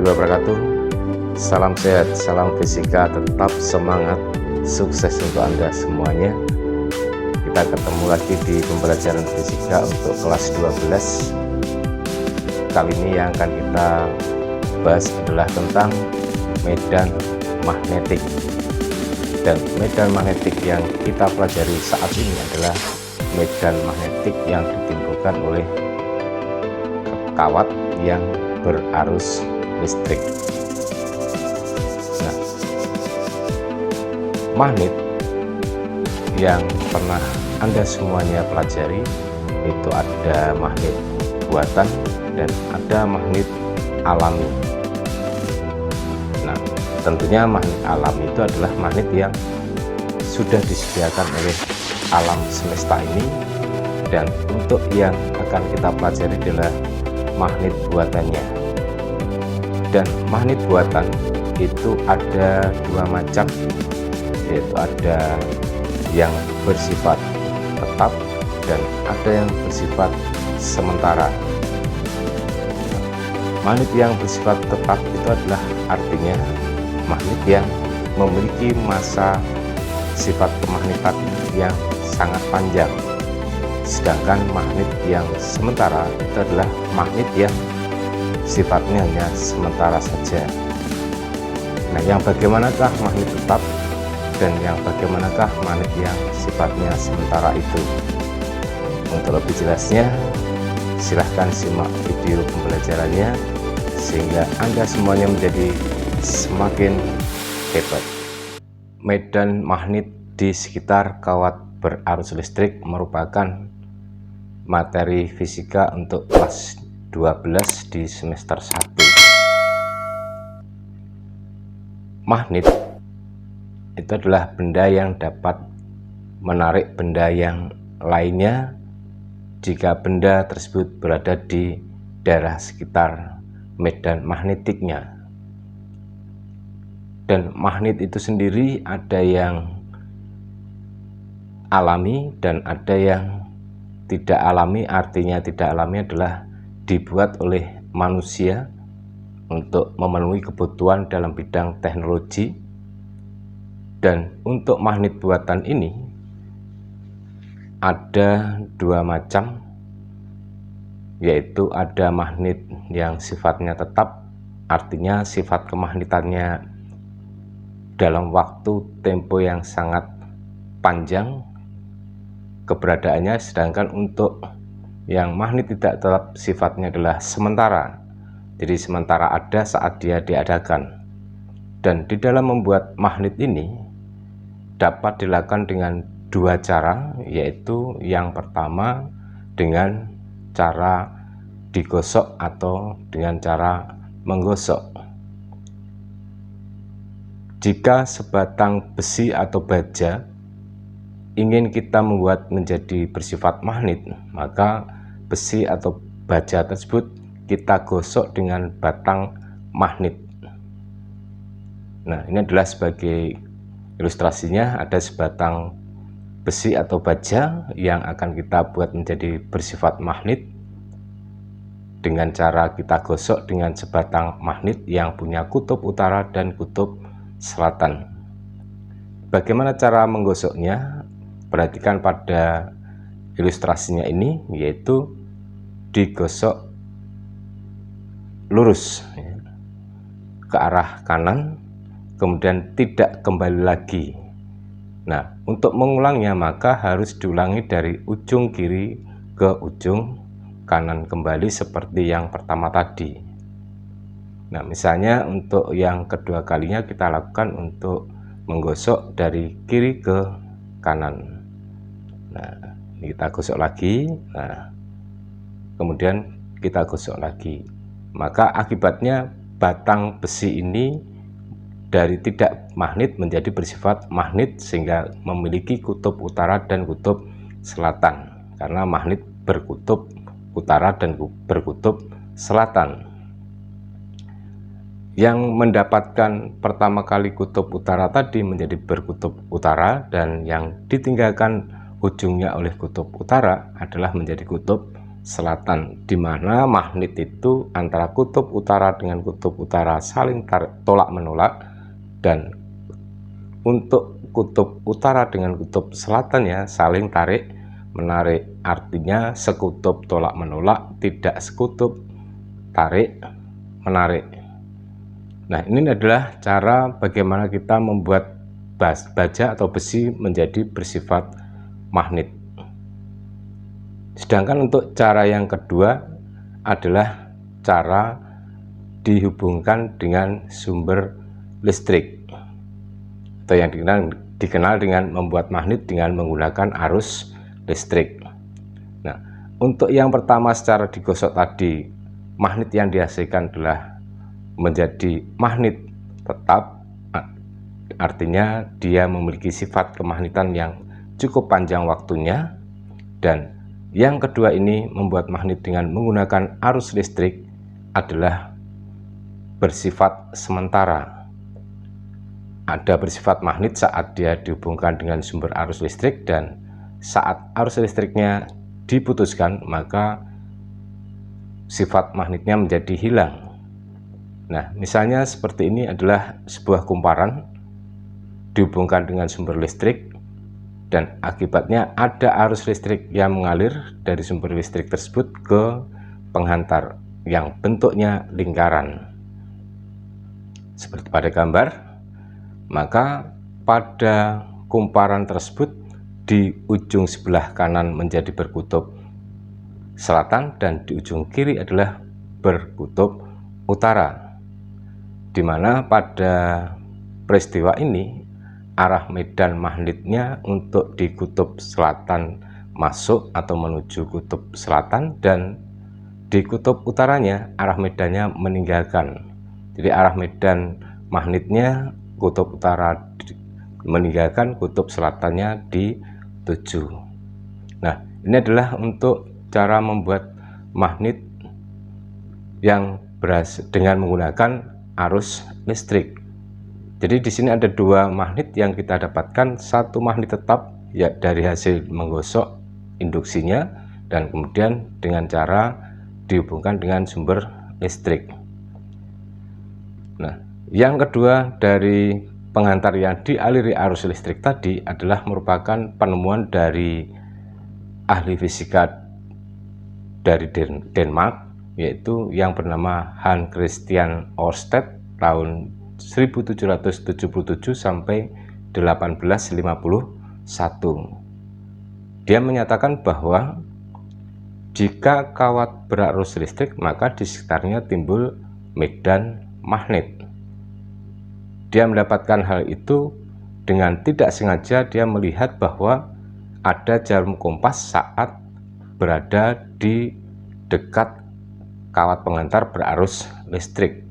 wabarakatuh. Salam sehat, salam fisika, tetap semangat, sukses untuk Anda semuanya. Kita ketemu lagi di pembelajaran fisika untuk kelas 12. Kali ini yang akan kita bahas adalah tentang medan magnetik. Dan medan magnetik yang kita pelajari saat ini adalah medan magnetik yang ditimbulkan oleh kawat yang berarus listrik. Nah, magnet yang pernah Anda semuanya pelajari itu ada magnet buatan dan ada magnet alami. Nah, tentunya magnet alami itu adalah magnet yang sudah disediakan oleh alam semesta ini, dan untuk yang akan kita pelajari adalah magnet buatannya. Dan magnet buatan itu ada dua macam, yaitu ada yang bersifat tetap dan ada yang bersifat sementara. Magnet yang bersifat tetap itu adalah artinya magnet yang memiliki masa sifat kemagnetan yang sangat panjang. Sedangkan magnet yang sementara itu adalah magnet yang sifatnya hanya sementara saja. Nah, yang bagaimanakah magnet tetap dan yang bagaimanakah magnet yang sifatnya sementara itu? Untuk lebih jelasnya, silahkan simak video pembelajarannya sehingga Anda semuanya menjadi semakin hebat. Medan magnet di sekitar kawat berarus listrik merupakan materi fisika untuk kelas 12 di semester 1. Magnet itu adalah benda yang dapat menarik benda yang lainnya jika benda tersebut berada di daerah sekitar medan magnetiknya. Dan magnet itu sendiri ada yang alami dan ada yang tidak alami. Artinya tidak alami adalah dibuat oleh manusia untuk memenuhi kebutuhan dalam bidang teknologi. Dan untuk magnet buatan ini ada dua macam, yaitu ada magnet yang sifatnya tetap, artinya sifat kemagnetannya dalam waktu tempo yang sangat panjang keberadaannya. Sedangkan untuk yang magnet tidak tetap sifatnya adalah sementara, jadi sementara ada saat dia diadakan. Dan di dalam membuat magnet ini dapat dilakukan dengan dua cara, yaitu yang pertama dengan cara digosok atau dengan cara menggosok. Jika sebatang besi atau baja ingin kita membuat menjadi bersifat magnet, maka besi atau baja tersebut kita gosok dengan batang magnet. Nah, ini adalah sebagai ilustrasinya, ada sebatang besi atau baja yang akan kita buat menjadi bersifat magnet dengan cara kita gosok dengan sebatang magnet yang punya kutub utara dan kutub selatan. Bagaimana cara menggosoknya? Perhatikan pada ilustrasinya ini, yaitu digosok lurus ya, ke arah kanan, kemudian tidak kembali lagi. Nah, untuk mengulangnya maka harus diulangi dari ujung kiri ke ujung kanan kembali seperti yang pertama tadi. Nah, misalnya untuk yang kedua kalinya kita lakukan untuk menggosok dari kiri ke kanan. Nah, ini kita gosok lagi. Nah, kemudian kita gosok lagi. Maka akibatnya batang besi ini dari tidak magnet menjadi bersifat magnet sehingga memiliki kutub utara dan kutub selatan, karena magnet berkutub utara dan berkutub selatan. Yang mendapatkan pertama kali kutub utara tadi menjadi berkutub utara, dan yang ditinggalkan ujungnya oleh kutub utara adalah menjadi kutub selatan, di mana magnet itu antara kutub utara dengan kutub utara saling tolak menolak, dan untuk kutub utara dengan kutub selatannya saling tarik menarik, artinya sekutub tolak menolak, tidak sekutub tarik menarik. Nah, ini adalah cara bagaimana kita membuat baja atau besi menjadi bersifat magnet. Sedangkan untuk cara yang kedua adalah cara dihubungkan dengan sumber listrik, atau yang dikenal dengan membuat magnet dengan menggunakan arus listrik. Nah, untuk yang pertama secara digosok tadi, magnet yang dihasilkan adalah menjadi magnet tetap, artinya dia memiliki sifat kemagnetan yang cukup panjang waktunya. Dan yang kedua ini, membuat magnet dengan menggunakan arus listrik, adalah bersifat sementara. Ada bersifat magnet saat dia dihubungkan dengan sumber arus listrik, dan saat arus listriknya diputuskan maka sifat magnetnya menjadi hilang. Nah, misalnya seperti ini adalah sebuah kumparan dihubungkan dengan sumber listrik, dan akibatnya ada arus listrik yang mengalir dari sumber listrik tersebut ke penghantar yang bentuknya lingkaran seperti pada gambar. Maka pada kumparan tersebut di ujung sebelah kanan menjadi berkutub selatan dan di ujung kiri adalah berkutub utara, di mana pada peristiwa ini arah medan magnetnya untuk di kutub selatan masuk atau menuju kutub selatan, dan di kutub utaranya arah medannya meninggalkan. Jadi arah medan magnetnya kutub utara meninggalkan, kutub selatannya dituju. Nah, ini adalah untuk cara membuat magnet yang dengan menggunakan arus listrik. Jadi di sini ada dua magnet yang kita dapatkan, satu magnet tetap ya dari hasil menggosok induksinya, dan kemudian dengan cara dihubungkan dengan sumber listrik. Nah, yang kedua dari penghantar yang dialiri arus listrik tadi adalah merupakan penemuan dari ahli fisika dari Denmark, yaitu yang bernama Hans Christian Ørsted tahun 1777 sampai 1851. Dia menyatakan bahwa jika kawat berarus listrik maka di sekitarnya timbul medan magnet. Dia mendapatkan hal itu dengan tidak sengaja. Dia melihat bahwa ada jarum kompas saat berada di dekat kawat penghantar berarus listrik,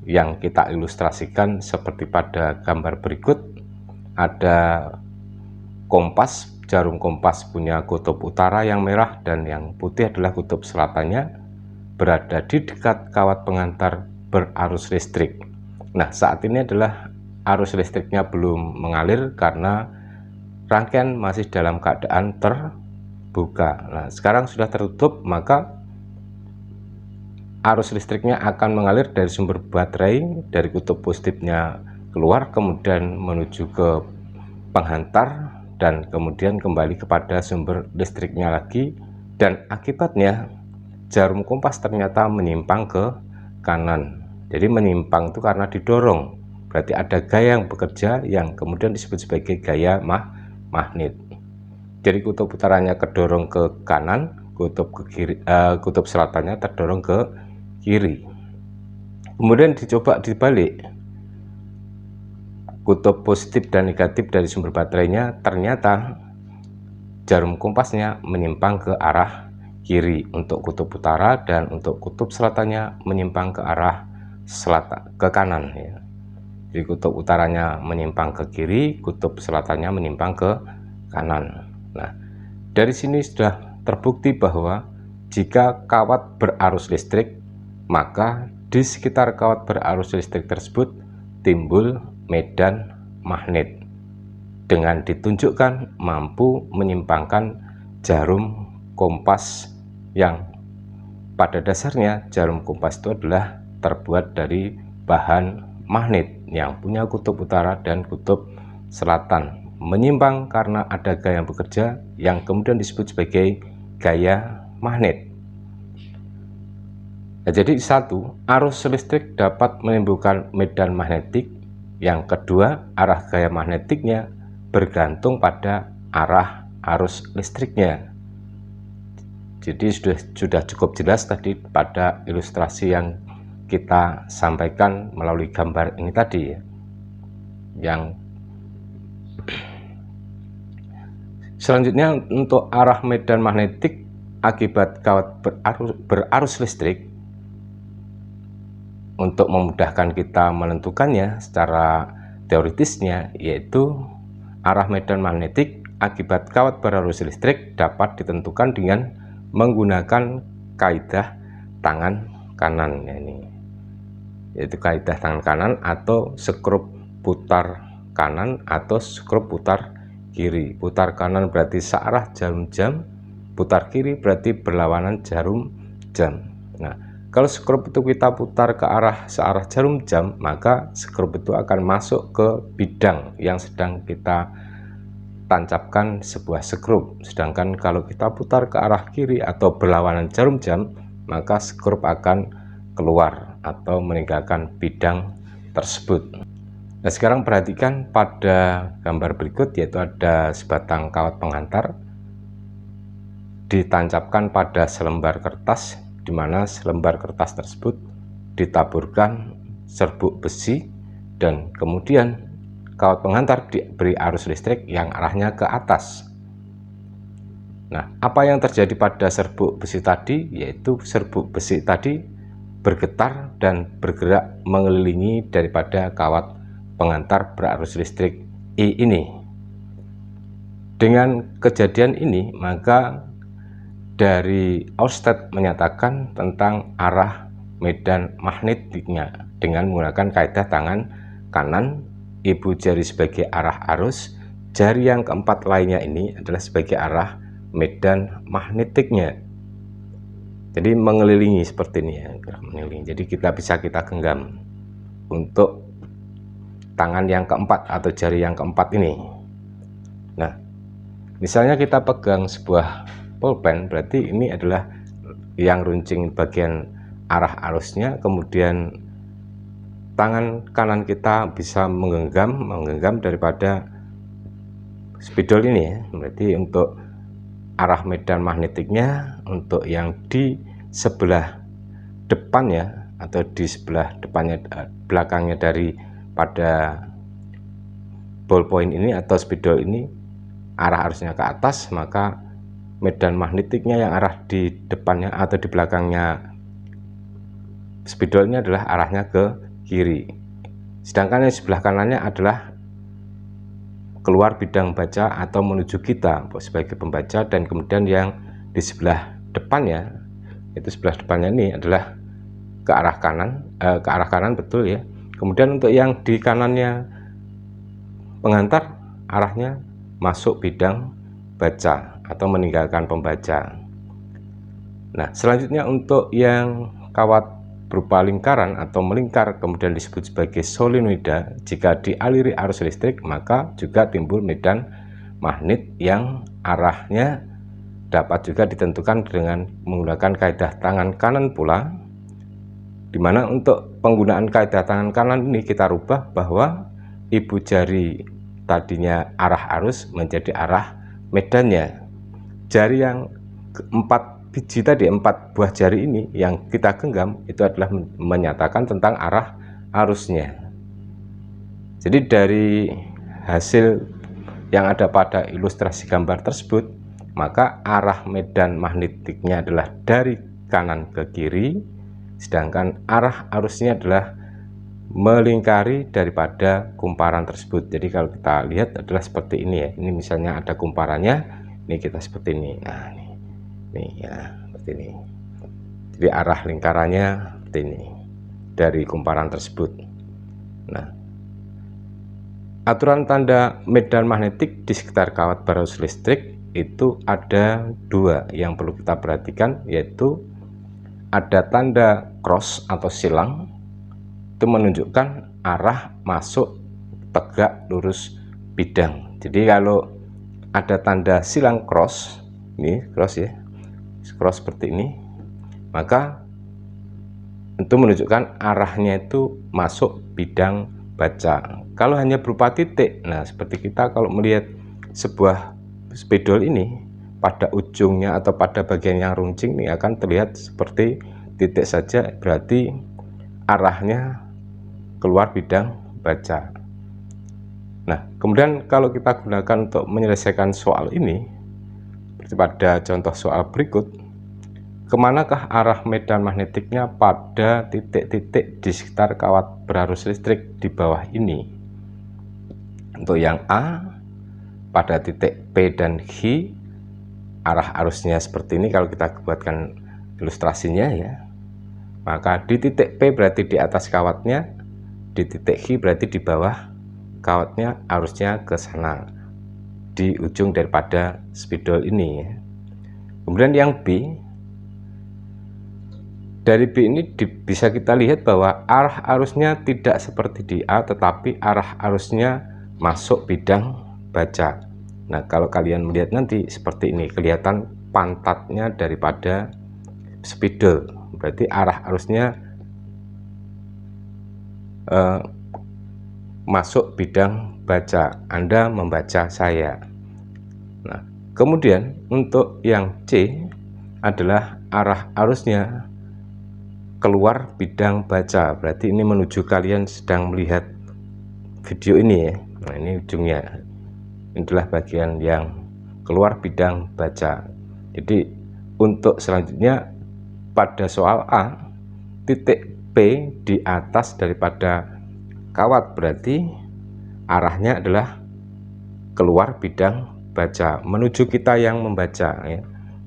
yang kita ilustrasikan seperti pada gambar berikut. Ada kompas, jarum kompas punya kutub utara yang merah dan yang putih adalah kutub selatannya, berada di dekat kawat penghantar berarus listrik. Nah, saat ini adalah arus listriknya belum mengalir karena rangkaian masih dalam keadaan terbuka. Nah, sekarang sudah tertutup, maka arus listriknya akan mengalir dari sumber baterai, dari kutub positifnya keluar, kemudian menuju ke penghantar, dan kemudian kembali kepada sumber listriknya lagi. Dan akibatnya jarum kompas ternyata menyimpang ke kanan. Jadi menyimpang itu karena didorong, berarti ada gaya yang bekerja yang kemudian disebut sebagai gaya magnet. Jadi kutub utaranya kedorong ke kanan, kutub selatannya terdorong ke kiri. Kemudian dicoba dibalik, kutub positif dan negatif dari sumber baterainya, ternyata jarum kompasnya menyimpang ke arah kiri untuk kutub utara, dan untuk kutub selatannya menyimpang ke arah kanan ya. Jadi kutub utaranya menyimpang ke kiri, kutub selatannya menyimpang ke kanan. Nah, dari sini sudah terbukti bahwa jika kawat berarus listrik, maka di sekitar kawat berarus listrik tersebut timbul medan magnet dengan ditunjukkan mampu menyimpangkan jarum kompas yang pada dasarnya jarum kompas itu adalah terbuat dari bahan magnet yang punya kutub utara dan kutub selatan, menyimpang karena ada gaya bekerja yang kemudian disebut sebagai gaya magnet. Nah, jadi satu, arus listrik dapat menimbulkan medan magnetik. Yang kedua, arah gaya magnetiknya bergantung pada arah arus listriknya. Jadi sudah cukup jelas tadi pada ilustrasi yang kita sampaikan melalui gambar ini tadi ya. Yang selanjutnya untuk arah medan magnetik akibat kawat berarus listrik, untuk memudahkan kita menentukannya secara teoritisnya, yaitu arah medan magnetik akibat kawat berarus listrik dapat ditentukan dengan menggunakan kaidah tangan kanan, yaitu kaidah tangan kanan atau skrup putar kanan atau skrup putar kiri. Putar kanan berarti searah jarum jam, putar kiri berarti berlawanan jarum jam. Nah, kalau skrup itu kita putar ke arah searah jarum jam, maka skrup itu akan masuk ke bidang yang sedang kita tancapkan sebuah skrup. Sedangkan kalau kita putar ke arah kiri atau berlawanan jarum jam, maka skrup akan keluar atau meninggalkan bidang tersebut. Nah, sekarang perhatikan pada gambar berikut, yaitu ada sebatang kawat pengantar ditancapkan pada selembar kertas, di mana selembar kertas tersebut ditaburkan serbuk besi dan kemudian kawat pengantar diberi arus listrik yang arahnya ke atas. Nah, apa yang terjadi pada serbuk besi tadi, yaitu serbuk besi tadi bergetar dan bergerak mengelilingi daripada kawat pengantar berarus listrik I ini. Dengan kejadian ini, maka dari Ørsted menyatakan tentang arah medan magnetiknya dengan menggunakan kaidah tangan kanan, ibu jari sebagai arah arus, jari yang keempat lainnya ini adalah sebagai arah medan magnetiknya. Jadi mengelilingi seperti ini ya, mengelilingi. Jadi kita genggam untuk tangan yang keempat atau jari yang keempat ini. Nah, misalnya kita pegang sebuah pulpen, berarti ini adalah yang runcing bagian arah arusnya, kemudian tangan kanan kita bisa menggenggam daripada spidol ini ya. Berarti untuk arah medan magnetiknya untuk yang di sebelah depannya atau di sebelah depannya belakangnya dari pada ballpoint ini atau spidol ini arah arusnya ke atas, maka medan magnetiknya yang arah di depannya atau di belakangnya spidolnya adalah arahnya ke kiri. Sedangkan yang sebelah kanannya adalah keluar bidang baca atau menuju kita sebagai pembaca, dan kemudian yang di sebelah depannya, itu sebelah depannya ini adalah ke arah kanan, betul ya. Kemudian untuk yang di kanannya pengantar, arahnya masuk bidang baca atau meninggalkan pembaca. Nah, selanjutnya untuk yang kawat berupa lingkaran atau melingkar kemudian disebut sebagai solenoida. Jika dialiri arus listrik, maka juga timbul medan magnet yang arahnya dapat juga ditentukan dengan menggunakan kaidah tangan kanan pula, dimana untuk penggunaan kaidah tangan kanan ini kita rubah bahwa ibu jari tadinya arah arus menjadi arah medannya. Jari yang keempat biji tadi, 4 buah jari ini yang kita genggam itu adalah menyatakan tentang arah arusnya. Jadi dari hasil yang ada pada ilustrasi gambar tersebut, maka arah medan magnetiknya adalah dari kanan ke kiri, sedangkan arah arusnya adalah melingkari daripada kumparan tersebut. Jadi kalau kita lihat adalah seperti ini ya. Ini misalnya ada kumparannya, ini kita seperti ini. Nah, ini ya, seperti ini. Jadi arah lingkarannya seperti ini dari kumparan tersebut. Nah, aturan tanda medan magnetik di sekitar kawat berarus listrik itu ada dua yang perlu kita perhatikan, yaitu ada tanda cross atau silang, itu menunjukkan arah masuk tegak lurus bidang. Jadi kalau ada tanda silang cross, ini cross ya, cross seperti ini, maka itu menunjukkan arahnya itu masuk bidang baca. Kalau hanya berupa titik, nah seperti kita kalau melihat sebuah spidol ini, pada ujungnya atau pada bagian yang runcing ini akan terlihat seperti titik saja, berarti arahnya keluar bidang baca. Nah, kemudian kalau kita gunakan untuk menyelesaikan soal ini, seperti pada contoh soal berikut, kemanakah arah medan magnetiknya pada titik-titik di sekitar kawat berarus listrik di bawah ini? Untuk yang A, pada titik P dan Q, arah arusnya seperti ini. Kalau kita buatkan ilustrasinya ya, maka di titik P berarti di atas kawatnya, di titik Q berarti di bawah kawatnya, arusnya ke sana, di ujung daripada spidol ini ya. Kemudian yang B, dari B ini bisa kita lihat bahwa arah arusnya tidak seperti di A, tetapi arah arusnya masuk bidang baca. Nah, kalau kalian melihat nanti seperti ini, kelihatan pantatnya daripada spidol, berarti arah arusnya masuk bidang baca. Anda membaca saya. Nah, kemudian untuk yang C adalah arah arusnya keluar bidang baca, berarti ini menuju kalian sedang melihat video ini ya. Nah, ini ujungnya, inilah bagian yang keluar bidang baca. Jadi untuk selanjutnya pada soal A, titik P di atas daripada kawat, berarti arahnya adalah keluar bidang baca, menuju kita yang membaca ya.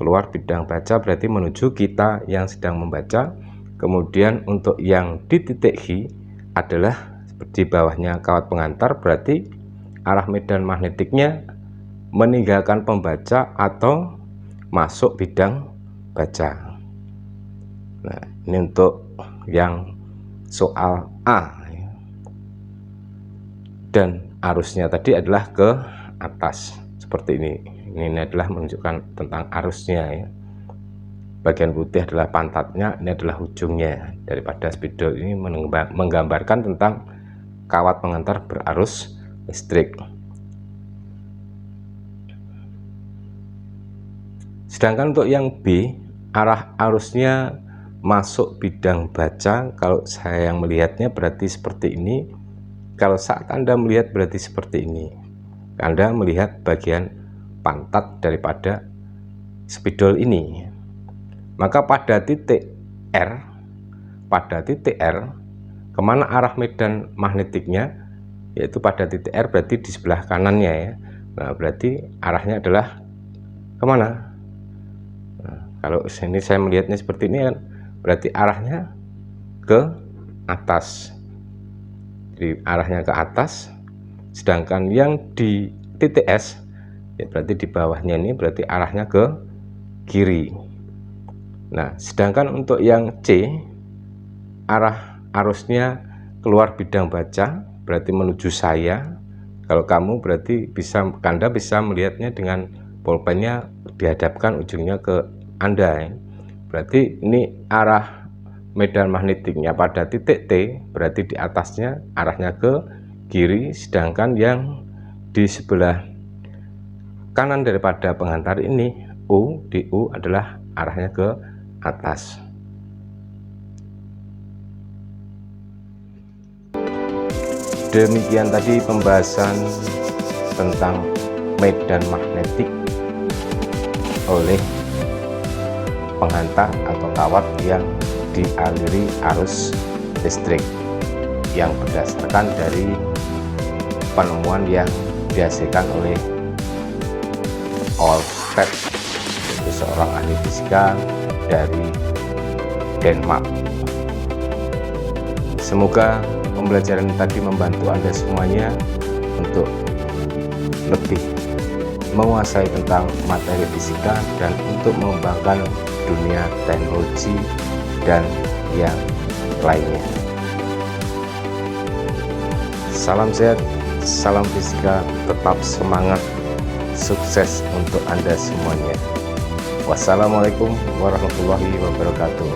Keluar bidang baca berarti menuju kita yang sedang membaca. Kemudian untuk yang di titik Q adalah di bawahnya kawat pengantar, berarti arah medan magnetiknya meninggalkan pembaca atau masuk bidang baca. Nah, ini untuk yang soal A. Dan arusnya tadi adalah ke atas seperti ini. Ini adalah menunjukkan tentang arusnya ya. Bagian putih adalah pantatnya, ini adalah ujungnya daripada spidol. Ini menggambarkan tentang kawat pengantar berarus listrik. Sedangkan untuk yang B, arah arusnya masuk bidang baca. Kalau saya yang melihatnya berarti seperti ini. Kalau saat Anda melihat berarti seperti ini. Anda melihat bagian pantat daripada spidol ini. Maka pada titik R, kemana arah medan magnetiknya, yaitu pada titik R berarti di sebelah kanannya ya. Nah, berarti arahnya adalah kemana? Nah, kalau sini saya melihatnya seperti ini kan, berarti arahnya ke atas. Jadi arahnya ke atas. Sedangkan yang di titik S, ya berarti di bawahnya ini berarti arahnya ke kiri. Nah, sedangkan untuk yang C, arah arusnya keluar bidang baca, berarti menuju saya. Kalau kamu berarti Anda bisa melihatnya dengan pulpennya dihadapkan ujungnya ke Anda ya. Berarti ini arah medan magnetiknya pada titik T, berarti di atasnya arahnya ke kiri, sedangkan yang di sebelah kanan daripada pengantar ini U, di U adalah arahnya ke atas. Demikian tadi pembahasan tentang medan magnetik oleh penghantar atau kawat yang dialiri arus listrik, yang berdasarkan dari penemuan yang dihasilkan oleh Ørsted, yaitu seorang ahli fisika dari Denmark. Semoga pembelajaran tadi membantu Anda semuanya untuk lebih menguasai tentang materi fisika dan untuk mengembangkan dunia teknologi dan yang lainnya. Salam sehat, salam fisika, tetap semangat, sukses untuk Anda semuanya. Wassalamualaikum warahmatullahi wabarakatuh.